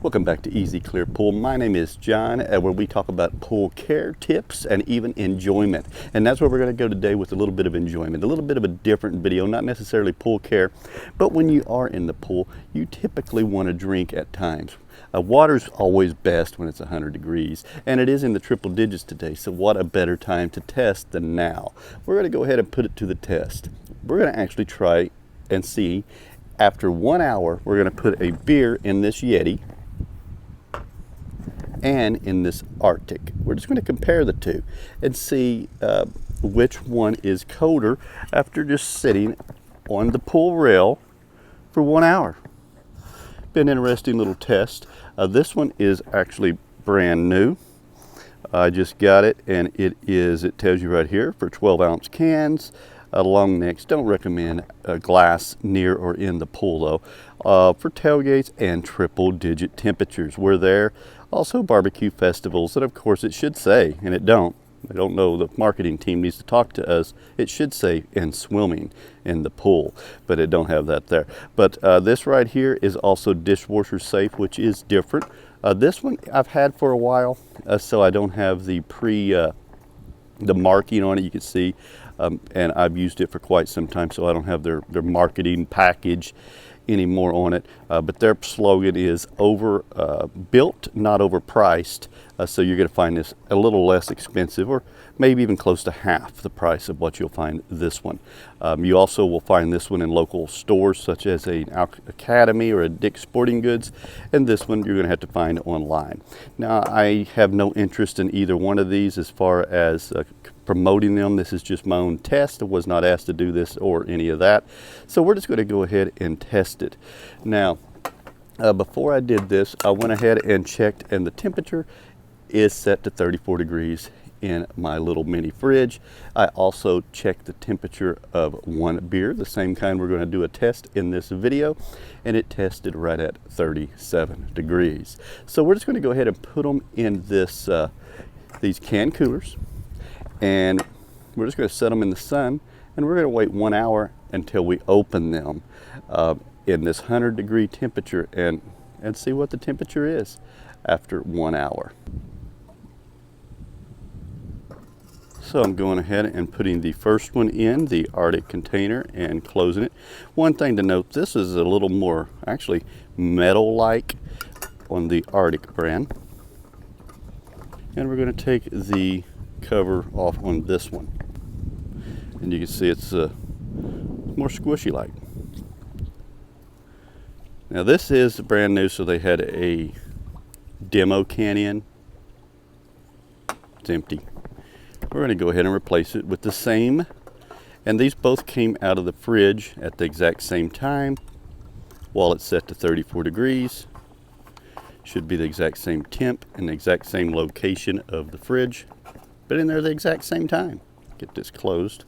Welcome back to Easy Clear Pool. My name is John, where we talk about pool care tips and even enjoyment. And that's where we're going to go today, with a little bit of enjoyment, a little bit of a different video, not necessarily pool care, but when you are in the pool, you typically want to drink at times. Water's always best when it's 100 degrees, and it is in the triple digits today, so what a better time to test than now. We're going to go ahead and put it to the test. We're going to actually try and see, after 1 hour, we're going to put a beer in this Yeti and in this RTIC. We're just going to compare the two and see which one is colder after just sitting on the pool rail for 1 hour. Been an interesting little test. This one is actually brand new. I just got it, and it tells you right here for 12-ounce cans, long necks. Don't recommend glass near or in the pool though. For tailgates and triple digit temperatures. We're there. Also barbecue festivals, and of course it should say, and it don't. I don't know, the marketing team needs to talk to us. It should say "and swimming in the pool," but it don't have that there. But this right here is also dishwasher safe, which is different. This one I've had for a while, so I don't have the the marking on it. You can see, and I've used it for quite some time, so I don't have their marketing package anymore on it, but their slogan is built, not overpriced. So you're going to find this a little less expensive, or maybe even close to half the price of what you'll find this one. You also will find this one in local stores such as an Academy or a Dick's Sporting Goods, and this one you're going to have to find online. Now, I have no interest in either one of these as far as promoting them. This is just my own test. I was not asked to do this or any of that, so we're just going to go ahead and test it. Now, before I did this, I went ahead and checked, and the temperature is set to 34 degrees in my little mini fridge. I also checked the temperature of one beer, the same kind we're going to do a test in this video, and it tested right at 37 degrees. So we're just going to go ahead and put them in this these can coolers, and we're just going to set them in the sun, and we're going to wait 1 hour until we open them in this 100-degree temperature, and see what the temperature is after 1 hour. So I'm going ahead and putting the first one in the Arctic container and closing it. One thing to note, this is a little more actually metal-like on the Arctic brand. And we're going to take the cover off on this one, and you can see it's more squishy like. Now this is brand new, so they had a demo can in. It's empty. We're going to go ahead and replace it with the same, and these both came out of the fridge at the exact same time while it's set to 34 degrees. Should be the exact same temp and the exact same location of the fridge, but in there the exact same time. Get this closed.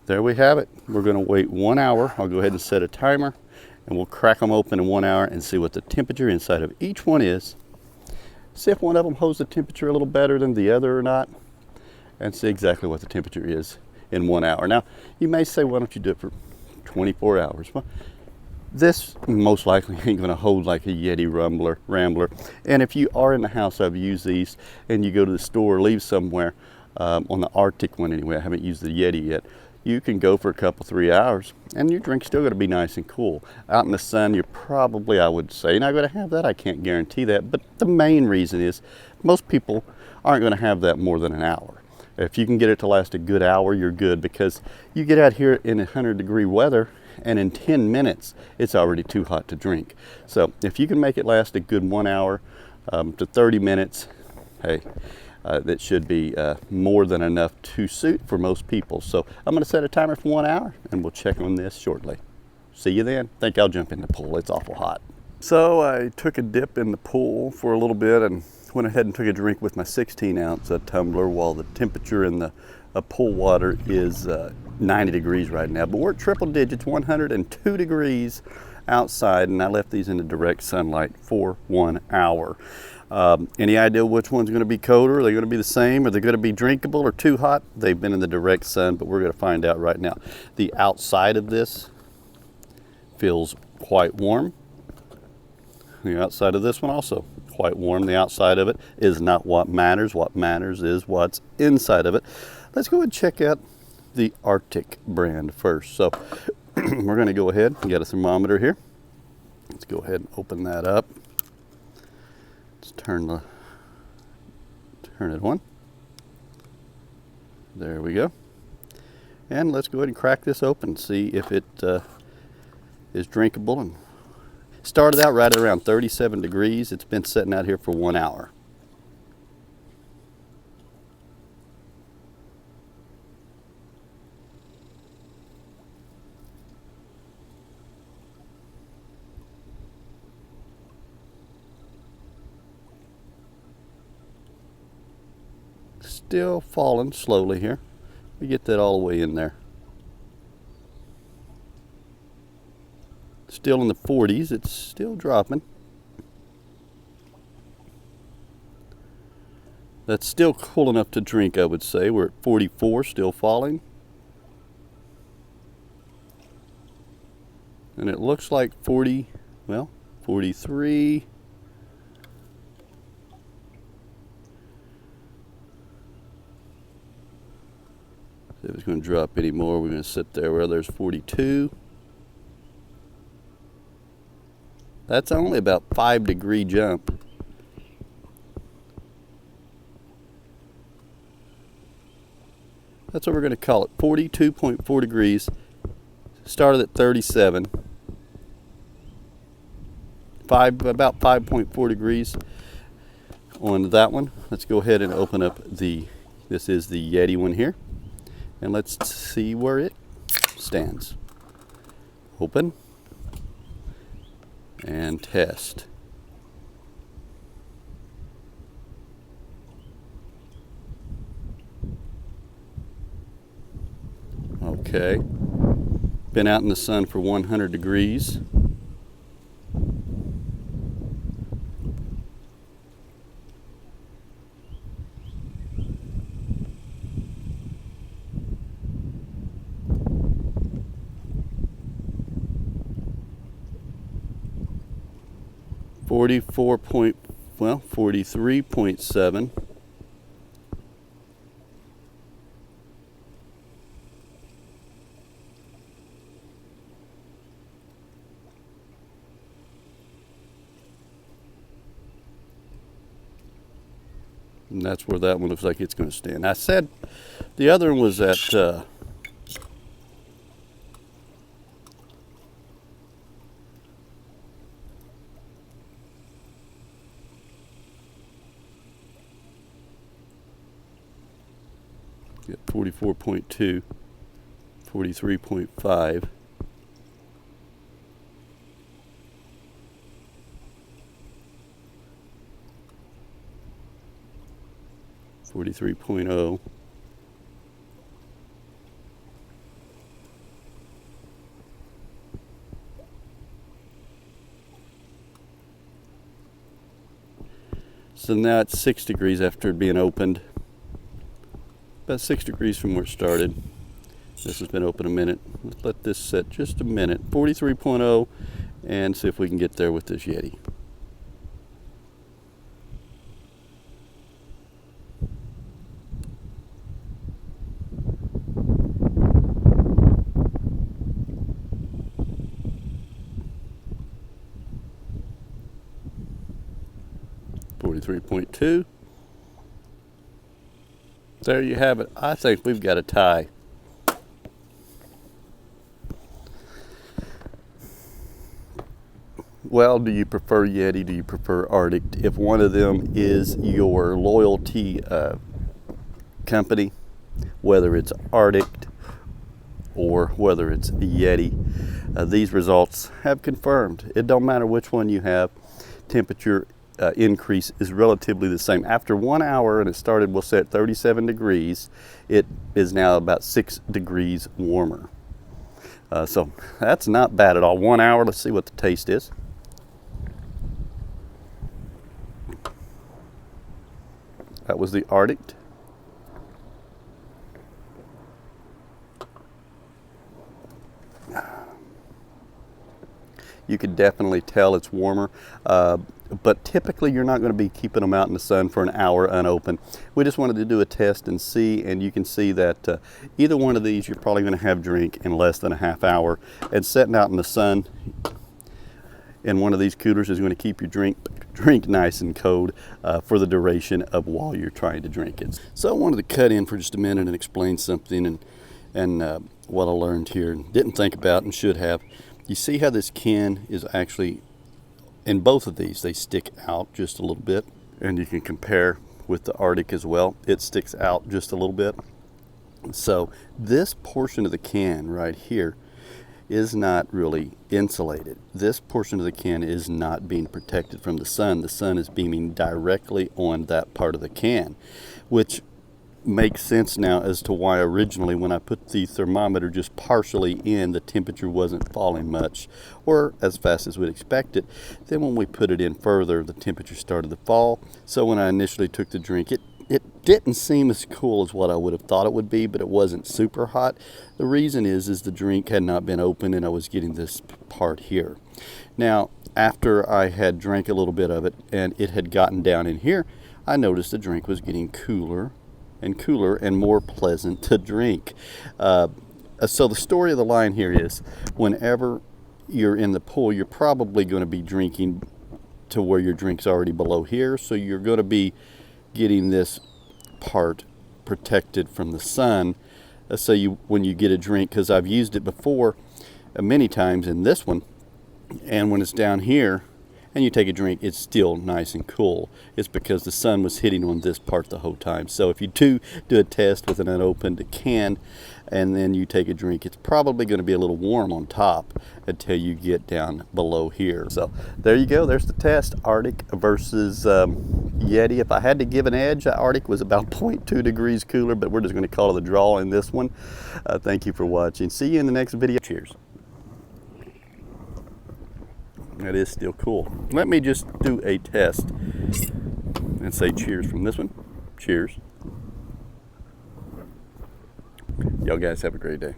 There we have it. We're going to wait 1 hour. I'll go ahead and set a timer, and we'll crack them open in 1 hour and see what the temperature inside of each one is. See if one of them holds the temperature a little better than the other or not, and see exactly what the temperature is in 1 hour. Now, you may say, why don't you do it for 24 hours? Well, this most likely ain't going to hold like a Yeti Rambler. And if you are in the house, I've used these, and you go to the store or leave somewhere, on the Arctic one anyway, I haven't used the Yeti yet, you can go for a couple, 3 hours, and your drink's still going to be nice and cool. Out in the sun, you're probably, I would say, not going to have that. I can't guarantee that, but the main reason is most people aren't going to have that more than an hour. If you can get it to last a good hour, you're good, because you get out here in 100-degree weather, and in 10 minutes, it's already too hot to drink. So if you can make it last a good 1 hour to 30 minutes, hey, that should be more than enough to suit for most people. So I'm going to set a timer for 1 hour, and we'll check on this shortly. See you then. I think I'll jump in the pool. It's awful hot. So I took a dip in the pool for a little bit and went ahead and took a drink with my 16-ounce tumbler, while the temperature in the pool water is 90 degrees right now. But we're at triple digits, 102 degrees outside, and I left these in the direct sunlight for 1 hour. Any idea which one's going to be colder? Are they going to be the same? Are they going to be drinkable or too hot? They've been in the direct sun, but we're going to find out right now. The outside of this feels quite warm. The outside of this one also quite warm. The outside of it is not what matters. What matters is what's inside of it. Let's go and check out the RTIC brand first. So we're going to go ahead and get a thermometer here. Let's go ahead and open that up. Let's turn it on. There we go. And let's go ahead and crack this open, see if it is drinkable. And started out right around 37 degrees. It's been sitting out here for 1 hour. Still falling slowly here. We get that all the way in there. Still in the 40s. It's still dropping. That's still cool enough to drink, I would say. We're at 44, still falling. And it looks like 43. If it's going to drop any more, we're going to sit there where there's 42. That's only about 5-degree jump. That's what we're going to call it, 42.4 degrees. Started at 37. About 5.4 degrees on that one. Let's go ahead and open up this is the Yeti one here. And let's see where it stands. Open and test. Okay. Been out in the sun for 100 degrees. Well, 43.7. And that's where that one looks like it's going to stand. I said the other one was at 44.2, 43.5. .0. So now it's 6 degrees after being opened. About 6 degrees from where it started. This has been open a minute. Let's let this sit just a minute. 43.0, and see if we can get there with this Yeti. .2. There you have it. I think we've got a tie. Well, do you prefer Yeti? Do you prefer Arctic? If one of them is your loyalty company, whether it's Arctic or whether it's Yeti, these results have confirmed. It don't matter which one you have. Temperature increase is relatively the same. After 1 hour, and it started, we'll say at 37 degrees, it is now about 6 degrees warmer. So that's not bad at all. 1 hour, let's see what the taste is. That was the Arctic. You could definitely tell it's warmer, but typically you're not going to be keeping them out in the sun for an hour unopened. We just wanted to do a test and see, and you can see that either one of these you're probably going to have drink in less than a half hour, and setting out in the sun in one of these coolers is going to keep your drink nice and cold for the duration of while you're trying to drink it. So I wanted to cut in for just a minute and explain something and what I learned here and didn't think about and should have. You see how this can is actually, in both of these, they stick out just a little bit, and you can compare with the Arctic as well. It sticks out just a little bit. So this portion of the can right here is not really insulated. This portion of the can is not being protected from the sun. The sun is beaming directly on that part of the can, which makes sense now as to why originally when I put the thermometer just partially in, the temperature wasn't falling much or as fast as we'd expect it. Then when we put it in further, the temperature started to fall. So when I initially took the drink, it didn't seem as cool as what I would have thought it would be, but it wasn't super hot. The reason is the drink had not been opened and I was getting this part here. Now, after I had drank a little bit of it and it had gotten down in here, I noticed the drink was getting cooler and cooler and more pleasant to drink. So the story of the line here is whenever you're in the pool, you're probably going to be drinking to where your drink's already below here. So you're going to be getting this part protected from the sun. So when you get a drink, because I've used it before many times in this one, and when it's down here and you take a drink, it's still nice and cool. It's because the sun was hitting on this part the whole time. So if you do a test with an unopened can and then you take a drink, it's probably going to be a little warm on top until you get down below here. So there you go. There's the test. Arctic versus Yeti. If I had to give an edge, Arctic was about 0.2 degrees cooler, but we're just going to call it a draw in this one. Thank you for watching. See you in the next video. Cheers. That is still cool. Let me just do a test and say cheers from this one. Cheers. Y'all guys have a great day.